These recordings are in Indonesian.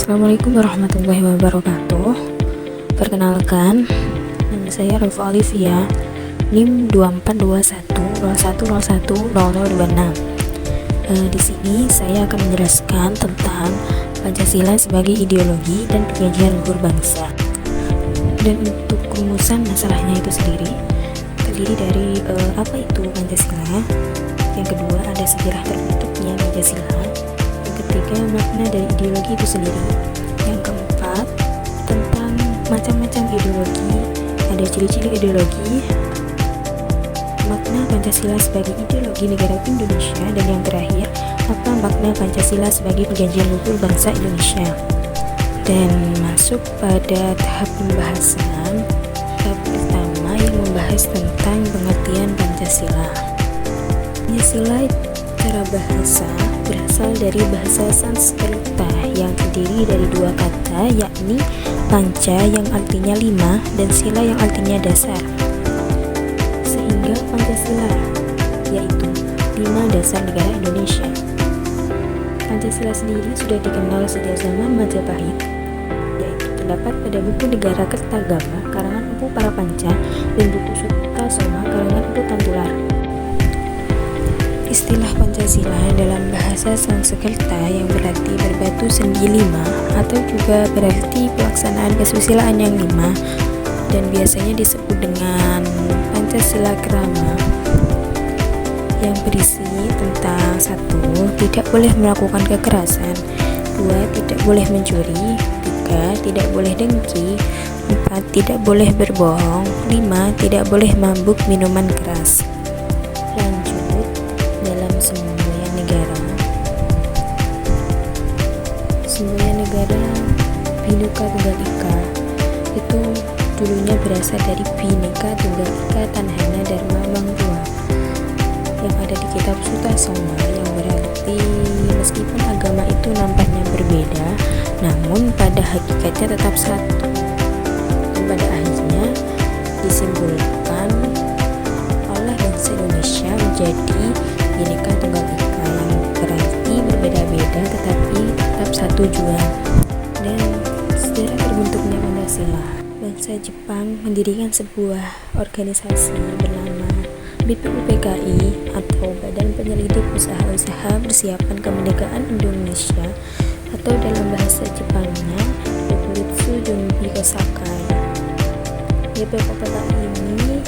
Assalamualaikum warahmatullahi wabarakatuh. Perkenalkan, nama saya Raufa Olivia, NIM 242101010026. Di sini saya akan menjelaskan tentang Pancasila sebagai ideologi dan perjanjian luhur bangsa. Dan untuk rumusan masalahnya itu sendiri terdiri dari apa itu Pancasila. Yang kedua ada sejarah terbentuknya Pancasila. Yang ketiga makna dari ideologi itu sendiri. Yang keempat tentang macam-macam ideologi, ada ciri-ciri ideologi, makna Pancasila sebagai ideologi negara Indonesia, dan yang terakhir apa makna Pancasila sebagai perjanjian luhur bangsa Indonesia. Dan masuk pada tahap pembahasan. Tahap pertama yang membahas tentang pengertian Pancasila. Pancasila secara bahasa berasal dari bahasa Sanskerta yang terdiri dari dua kata, yakni panca yang artinya lima dan sila yang artinya dasar. Sehingga Pancasila yaitu 5 dasar negara Indonesia. Pancasila sendiri sudah dikenal sejak zaman Majapahit, yaitu terdapat pada buku Negara Kertagama karangan Empu Parapanca dan buku Sutasoma karangan Empu Tantular. Istilah Pancasila dalam bahasa Sanskerta yang berarti berbatu sendi lima atau juga berarti pelaksanaan kesusilaan yang lima, dan biasanya disebut dengan Pancasila Krama, yang berisi tentang 1. Tidak boleh melakukan kekerasan, 2. Tidak boleh mencuri, 3. Tidak boleh dengki, 4. Tidak boleh berbohong, 5. Tidak boleh mabuk minuman keras. Lanjut, dalam semboyan negara Bhinneka Tunggal Ika itu dulunya berasal dari Bhinneka Tunggal Ika Tanhana Dharma Mangtua yang ada di kitab Sutasoma, yang berarti meskipun agama itu nampaknya berbeda, namun pada hakikatnya tetap satu, dan pada akhirnya disimpulkan oleh bangsa Indonesia menjadi Bhinneka Tunggal Ika, yang berarti berbeda-beda tetapi tetap satu jua. Dan sejarah terbentuknya Pancasila. Bangsa Jepang mendirikan sebuah organisasi bernama BPUPKI atau Badan Penyelidik Usaha-Usaha Persiapan Kemerdekaan Indonesia, atau dalam bahasa Jepangnya Yokuritsu Junbi Kosakai. BPUPKI ini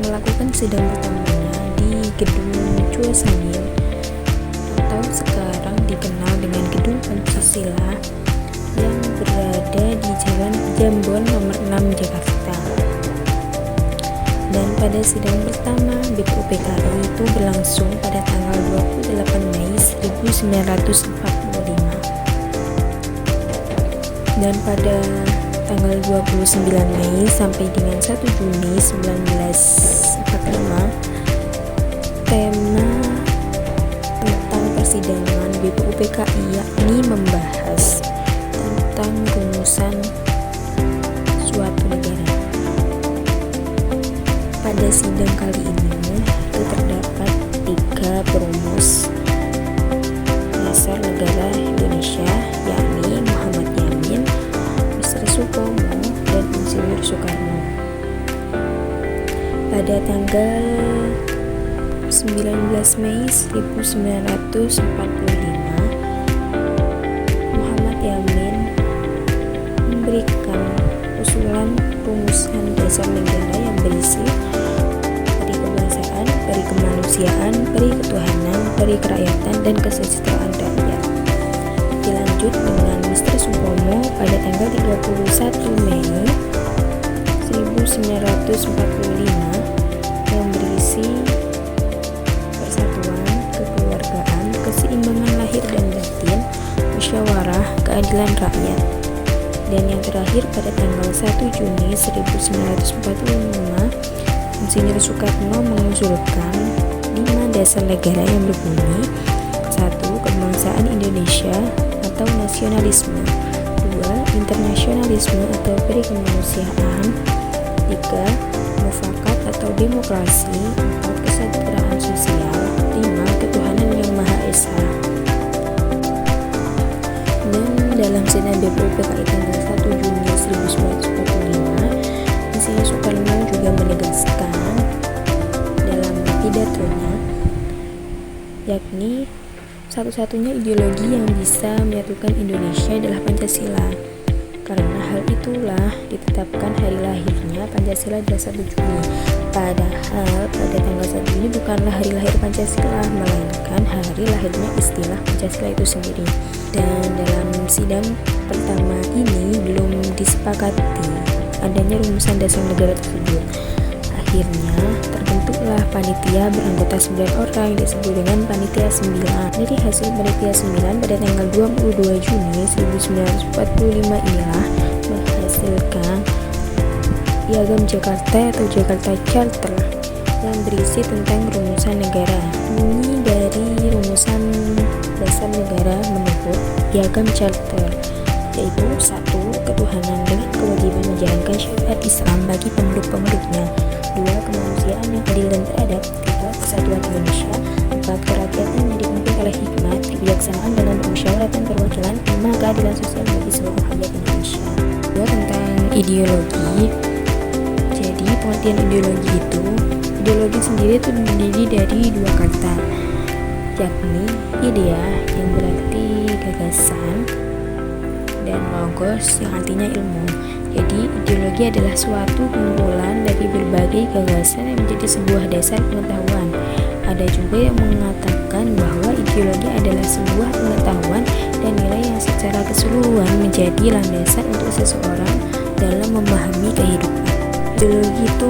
melakukan sidang pertamanya di Gedung Chuo-Samil atau sekarang dikenal dengan Gedung Pancasila yang berada di Jalan Jambon nomor 6 Jakarta. Dan pada sidang pertama BPUPKI itu berlangsung pada tanggal 28 Mei 1945. Dan pada tanggal 29 Mei sampai dengan 1 Juni 1945, tema tentang persidangan BPUPKI yakni membahas tentang rumusan suatu negara. Pada sidang kali ini itu terdapat 3 perumus dasar negara Indonesia, yakni Muhammad Yamin, Mr. Supomo, dan Insinyur Soekarno. Pada tanggal 19 Mei 1945, Muhammad Yamin memberikan usulan rumusan dasar negara yang berisi peri kebangsaan, peri kemanusiaan, peri ketuhanan, peri kerakyatan, dan kesejahteraan rakyat. Dilanjut dengan Mr. Supomo pada tanggal 31 Mei 1945 yang berisi persatuan, kekeluargaan, keseimbangan lahir dan batin, musyawarah, keadilan rakyat. Dan yang terakhir pada tanggal 1 Juni 1945, Insinyur Soekarno mengusulkan 5 dasar negara yang berbunyi: 1. Kebangsaan Indonesia atau nasionalisme, 2. Internasionalisme atau peri kemanusiaan, 3. Mufakat atau demokrasi, 4. Kesejahteraan sosial, 5. Ketuhanan yang Maha Esa. Dan dalam Sidang BPUPKI tanggal 1 Juni 1945, Insinyur Soekarno juga menegaskan dalam pidatonya, yakni satu-satunya ideologi yang bisa menyatukan Indonesia adalah Pancasila. Karena hal itulah ditetapkan hari lahirnya Pancasila adalah 1 Juni. Padahal pada tanggal 1 Juni bukanlah hari lahir Pancasila, melainkan hari lahirnya istilah Pancasila itu sendiri. Dan dalam sidang pertama ini belum disepakati adanya rumusan dasar negara tersebut. Akhirnya terbentuklah panitia beranggota 9 orang yang disebut dengan Panitia 9. Dari hasil Panitia 9 pada tanggal 22 Juni 1945 inilah menghasilkan Piagam Jakarta atau Jakarta Charter yang berisi tentang rumusan negara. Bunyi dari rumusan dasar negara menurut Piagam Charter yaitu 1. Ketuhanan dengan kewajiban menjalankan syariat Islam bagi pemeluk-pemeluknya. 2. Kemanusiaan yang adil dan beradab. 3. Kesatuan Indonesia. 4. Kerakyatan yang dipimpin oleh hikmat, kebijaksanaan dengan permusyawaratan perwakilan. 5. Keadilan sosial bagi seluruh rakyat Indonesia. 2. Tentang ideologi. Jadi pengertian ideologi sendiri itu terdiri dari dua kata, yakni idea yang berarti gagasan dan logos yang artinya ilmu. Jadi ideologi adalah suatu kumpulan dari berbagai gagasan yang menjadi sebuah dasar pengetahuan. Ada juga yang mengatakan bahwa ideologi adalah sebuah pengetahuan dan nilai yang secara keseluruhan menjadi landasan untuk seseorang dalam memahami kehidupan. Ideologi itu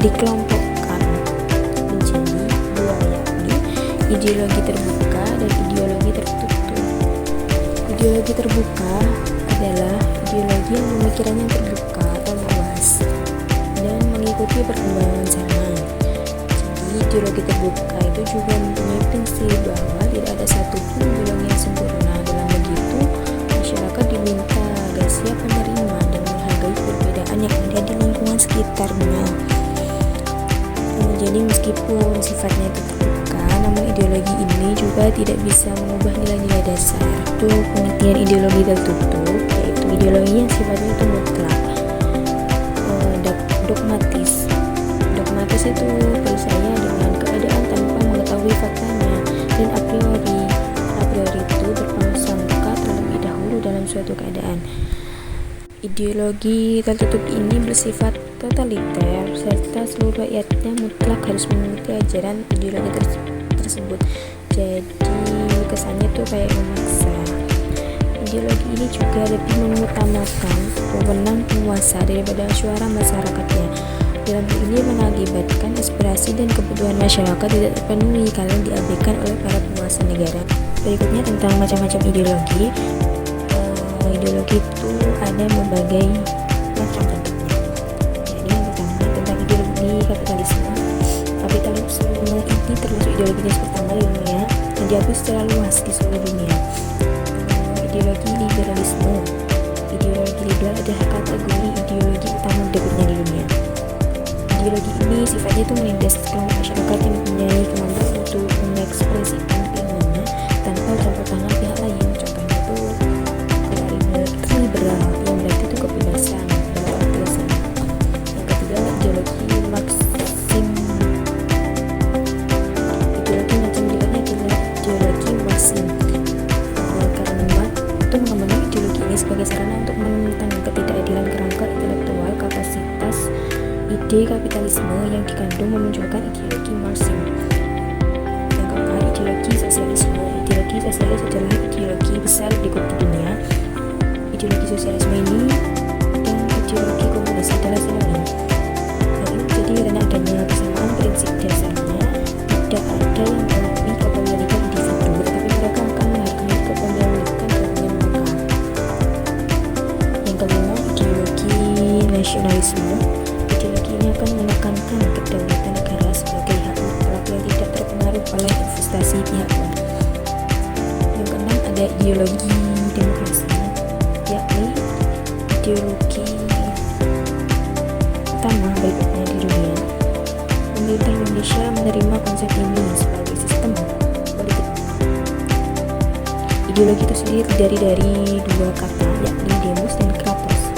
dikelompokkan menjadi dua, yakni ideologi terbuka dan ideologi tertutup. Ideologi terbuka adalah ideologi yang pemikirannya terbuka atau luas dan mengikuti perkembangan zaman. Jadi ideologi terbuka itu juga mempunyai prinsip bahwa tidak ada satupun ideologi yang sempurna. Dalam begitu, masyarakat diminta agar siap menerima dan menghargai perbedaan yang ada di lingkungan sekitarnya. Jadi meskipun sifatnya itu terbuka, namun ideologi ini juga tidak bisa mengubah nilai-nilai dasar. Untuk pengertian ideologi tertutup, yaitu ideologi yang sifatnya itu mutlak, dogmatis. Dogmatis itu percaya dengan keadaan tanpa mengetahui faktanya, dan a priori itu berprasangka terlebih dahulu dalam suatu keadaan. Ideologi tertutup ini bersifat totaliter serta seluruh rakyatnya mutlak harus mengikuti ajaran ideologi tersebut. Jadi kesannya tuh kayak memaksa. Ideologi ini juga lebih mengutamakan wewenang penguasa daripada suara masyarakatnya. Dalam hal ini mengakibatkan aspirasi dan kebutuhan masyarakat tidak terpenuhi kalau diabaikan oleh para penguasa negara. Berikutnya tentang macam-macam ideologi. Ideologi itu ada berbagai macam bentuknya. Jadi yang pertama tentang ideologi kapitalisme. Kapitalisme ini termasuk ideologi jenis pertama di dunia yang diakui secara luas di seluruh dunia. Ideologi liberalisme. Ideologi liberal adalah kategori ideologi utama berikutnya di dunia. Ideologi ini sifatnya itu menindas kelompok masyarakat yang mempunyai kemampuan untuk mengekspresikan keinginannya tanpa campur tangan pihak lain. Contohnya itu liberal yang berarti itu kebebasan berarti. Yang ketiga ideologi Marxisme. Ideologi macam berikutnya adalah ideologi Marxisme. Karena Marx itu mengembangkan ideologi ini sebagai sarana untuk menentang ketidakadilan kerangka intelektual kapasitas ide kapitalisme yang dikandung memunculkan ideologi Marxisme. Yang keempat ideologi sosialisme. Ideologi sosialis adalah ideologi besar berikut di dunia. Ideologi sosialisme ini dan ideologi komunis adalah sinonim. Jadi karena adanya kesamaan prinsip dasarnya, tidak ada yang mengakui kepemilikan individu, tetapi mereka akan menghargai kepemilikan bagian mereka. Yang kelima ideologi nasionalisme. Ideologi ini akan menekankan kedaulatan negara sebagai hak mutlak yang tidak terpengaruh oleh investasi pihak luar. Yang keenam ada ideologi demokrasi, yakni ideologi utama berikutnya di dunia. Pemerintah Indonesia menerima konsep ini sebagai sistem politik. Ideologi itu sendiri terdiri dari dua kata, yakni demos dan kratos.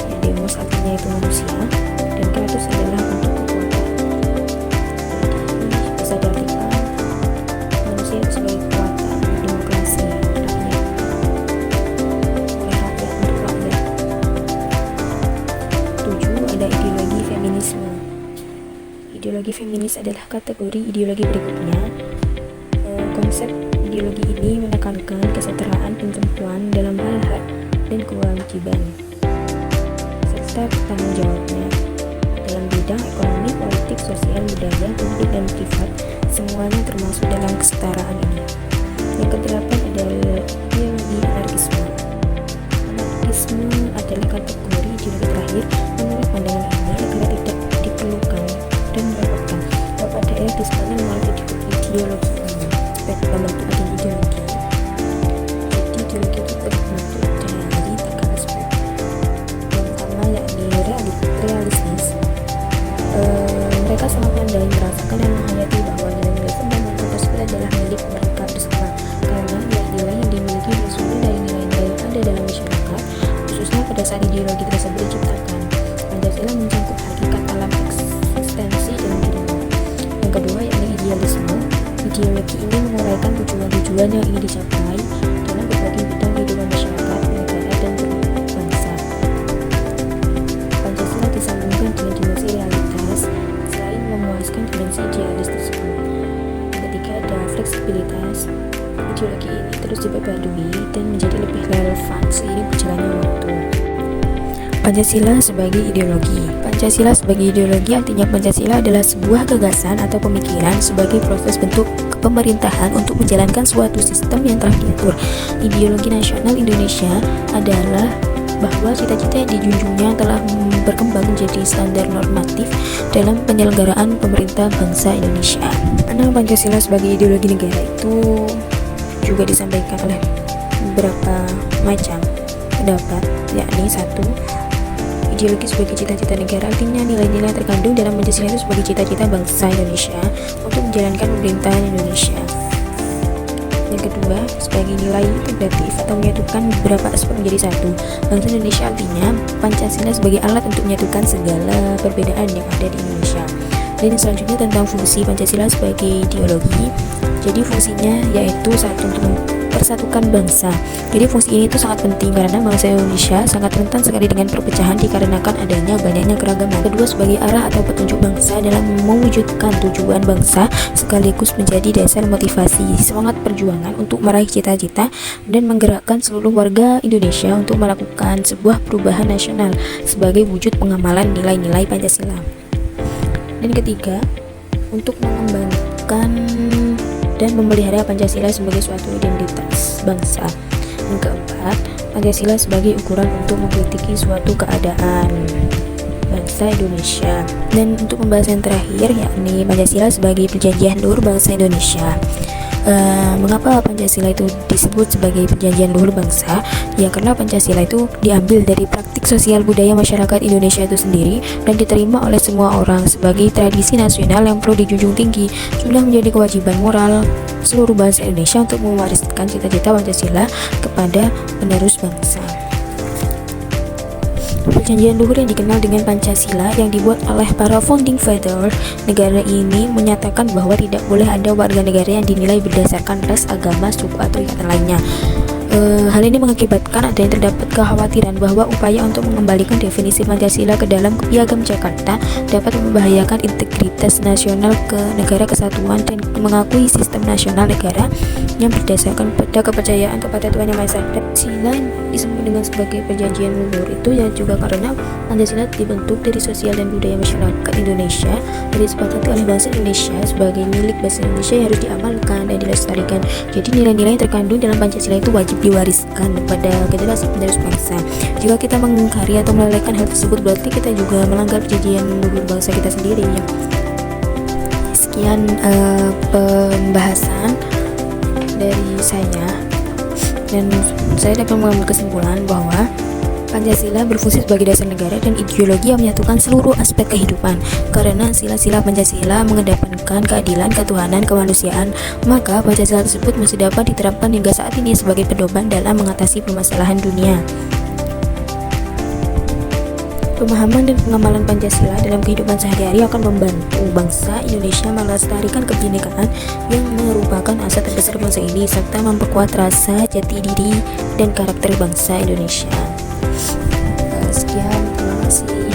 Ya, demos artinya itu manusia, dan kratos adalah bentuk kekuatan. Jadi bisa diartikan manusia itu sebagai kekuatan demokrasi rakyat, oleh rakyat untuk rakyat. 7. Ada ideologi feminisme. Ideologi feminis adalah kategori ideologi berikutnya. Konsep ideologi ini menekankan kesetaraan perempuan dalam hal hak dan kewajiban, serta bertanggung jawabnya dalam bidang ekonomi, politik, sosial, budaya, publik, dan privat. Semuanya termasuk dalam kesetaraan ini. Yang kedelapan adalah ideologi anarkisme. Anarkisme adalah kategori ideologi terakhir. Menurut pandangan ini, negara tidak diperlukan dan merepotkan dapat daerah di sana melalui ideologi ini membentuk ideologi. Jadi ideologi itu terbentuk dari 3 aspek. Yang pertama yakni realistis. Mereka sangat pandai merasakan dan menghayati bahwa nilai-nilai fundamental tersebut adalah milik mereka bersama, karena nilai-nilai yang dimiliki bersumber dari nilai-nilai yang ada dalam masyarakat, khususnya pada saat ideologi tersebut diciptakan. Pancasila mencangkup hakikat alam eksistensi dalam dirinya. Yang kedua yakni idealisme. Ideologi ini menguraikan tujuan-tujuan yang ingin dicapai dalam berbagai bidang kehidupan masyarakat, negara, dan berbangsa. Pancasila disambungkan dengan dimensi realitas selain memuaskan dimensi idealis tersebut. Yang ketiga ada fleksibilitas. Ideologi ini terus diperbarui dan menjadi lebih relevan seiring berjalannya waktu. Pancasila sebagai ideologi. Pancasila sebagai ideologi artinya Pancasila adalah sebuah gagasan atau pemikiran sebagai proses bentuk pemerintahan untuk menjalankan suatu sistem yang telah diatur. Ideologi nasional Indonesia adalah bahwa cita-cita yang dijunjungnya telah berkembang menjadi standar normatif dalam penyelenggaraan pemerintah bangsa Indonesia. Karena Pancasila sebagai ideologi negara itu juga disampaikan oleh beberapa macam pendapat, yakni 1. Ideologi sebagai cita-cita negara artinya nilai-nilai terkandung dalam Pancasila itu sebagai cita-cita bangsa Indonesia untuk menjalankan pemerintahan Indonesia. Yang kedua, sebagai nilai integratif atau menyatukan beberapa aspek menjadi satu. Bangsa Indonesia artinya Pancasila sebagai alat untuk menyatukan segala perbedaan yang ada di Indonesia. Dan selanjutnya tentang fungsi Pancasila sebagai ideologi. Jadi fungsinya yaitu satu, untuk persatukan bangsa. Jadi fungsi ini itu sangat penting karena bangsa Indonesia sangat rentan sekali dengan perpecahan dikarenakan adanya banyaknya keragaman. Kedua, sebagai arah atau petunjuk bangsa dalam mewujudkan tujuan bangsa sekaligus menjadi dasar motivasi semangat perjuangan untuk meraih cita-cita dan menggerakkan seluruh warga Indonesia untuk melakukan sebuah perubahan nasional sebagai wujud pengamalan nilai-nilai Pancasila. Dan ketiga, untuk mengembangkan dan memelihara Pancasila sebagai suatu identitas bangsa. Yang keempat, Pancasila sebagai ukuran untuk mengkritiki suatu keadaan bangsa Indonesia. Dan untuk pembahasan terakhir yakni Pancasila sebagai perjanjian luhur bangsa Indonesia. Mengapa Pancasila itu disebut sebagai perjanjian luhur bangsa? Ya karena Pancasila itu diambil dari praktik sosial budaya masyarakat Indonesia itu sendiri dan diterima oleh semua orang sebagai tradisi nasional yang perlu dijunjung tinggi. Sudah menjadi kewajiban moral seluruh bangsa Indonesia untuk mewariskan cita-cita Pancasila kepada penerus bangsa. Perjanjian luhur yang dikenal dengan Pancasila yang dibuat oleh para founding father negara ini menyatakan bahwa tidak boleh ada warga negara yang dinilai berdasarkan ras, agama, suku, atau ikatan lainnya. Hal ini mengakibatkan adanya terdapat kekhawatiran bahwa upaya untuk mengembalikan definisi Pancasila ke dalam piagam Jakarta dapat membahayakan integritas nasional ke negara kesatuan dan mengakui sistem nasional negara yang berdasarkan pada kepercayaan kepada Tuhan Yang Maha Esa. Pancasila disebut dengan sebagai perjanjian luhur itu ya juga karena Pancasila dibentuk dari sosial dan budaya masyarakat Indonesia dan disepakati oleh bangsa Indonesia sebagai milik bangsa Indonesia yang harus diamalkan dan dilestarikan. Jadi nilai-nilai yang terkandung dalam Pancasila itu wajib diwariskan kepada generasi penerus bangsa. Jika kita mengingkari atau melalaikan hal tersebut berarti kita juga melanggar perjanjian luhur bangsa kita sendiri ya. Sekian pembahasan dari saya dan saya dapat mengambil kesimpulan bahwa Pancasila berfungsi sebagai dasar negara dan ideologi yang menyatukan seluruh aspek kehidupan. Karena sila-sila Pancasila mengedepankan keadilan, ketuhanan, kemanusiaan, maka Pancasila tersebut masih dapat diterapkan hingga saat ini sebagai pedoman dalam mengatasi permasalahan dunia. Pemahaman dan pengamalan Pancasila dalam kehidupan sehari-hari akan membantu bangsa Indonesia melestarikan kebinekaan yang merupakan aset terbesar bangsa ini, serta memperkuat rasa jati diri dan karakter bangsa Indonesia. Sekian, terima kasih.